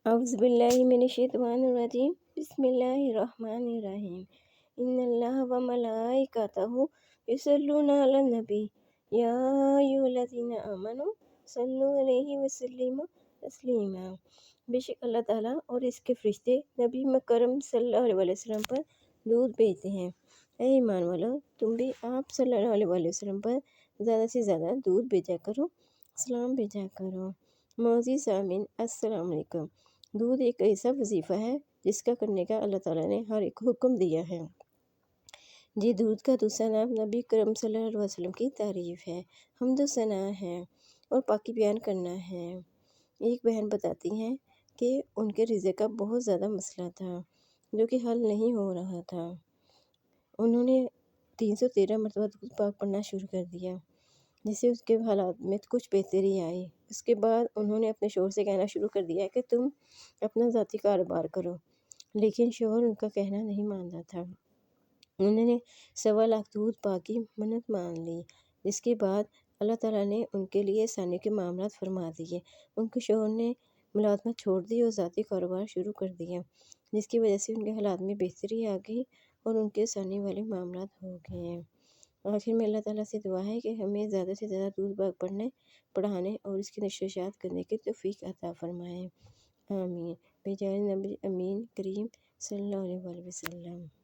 اعوذ باللہ من الشیطان الرجیم بسم اللہ الرحمن الرحیم ان اللہ و ملائکتہ یصلون علی النبی یا ایھا الذین آمنوا صلوا علیہ وسلموا تسلیما۔ بے شک اللہ تعالیٰ اور اس کے فرشتے نبی مکرم صلی اللہ علیہ وسلم پر درود بھیجتے ہیں۔ اے ایمان والو، تم بھی آپ صلی اللہ علیہ وسلم پر زیادہ سے زیادہ درود بھیجا کرو، سلام بھیجا کرو۔ معزز سامعین، السلام علیکم۔ درود ایک ایسا وظیفہ ہے جس کا کرنے کا اللہ تعالیٰ نے ہر ایک حکم دیا ہے۔ درود کا دوسرا نام نبی کرم صلی اللہ علیہ وسلم کی تعریف ہے، حمد و ثنا ہے اور پاکی بیان کرنا ہے۔ ایک بہن بتاتی ہیں کہ ان کے رزق کا بہت زیادہ مسئلہ تھا جو کہ حل نہیں ہو رہا تھا۔ انہوں نے 313 مرتبہ درود پاک پڑھنا شروع کر دیا، جس سے اس کے حالات میں کچھ بہتری آئی۔ اس کے بعد انہوں نے اپنے شوہر سے کہنا شروع کر دیا کہ تم اپنا ذاتی کاروبار کرو، لیکن شوہر ان کا کہنا نہیں مانتا تھا۔ انہوں نے 1.25 لاکھ درود پاک کی منت مان لی، جس کے بعد اللہ تعالیٰ نے ان کے لیے آسانی کے معاملات فرما دیے۔ ان کے شوہر نے ملازمت چھوڑ دی اور ذاتی کاروبار شروع کر دیا، جس کی وجہ سے ان کے حالات میں بہتری آ گئی اور ان کے آسانی والے معاملات ہو گئے۔ آخر میں اللہ تعالیٰ سے دعا ہے کہ ہمیں زیادہ سے زیادہ درود پاک پڑھنے، پڑھانے اور اس کی نشر و اشاعت کرنے کی توفیق عطا فرمائے، آمین، بجائے نبی امین کریم صلی اللہ علیہ وسلم۔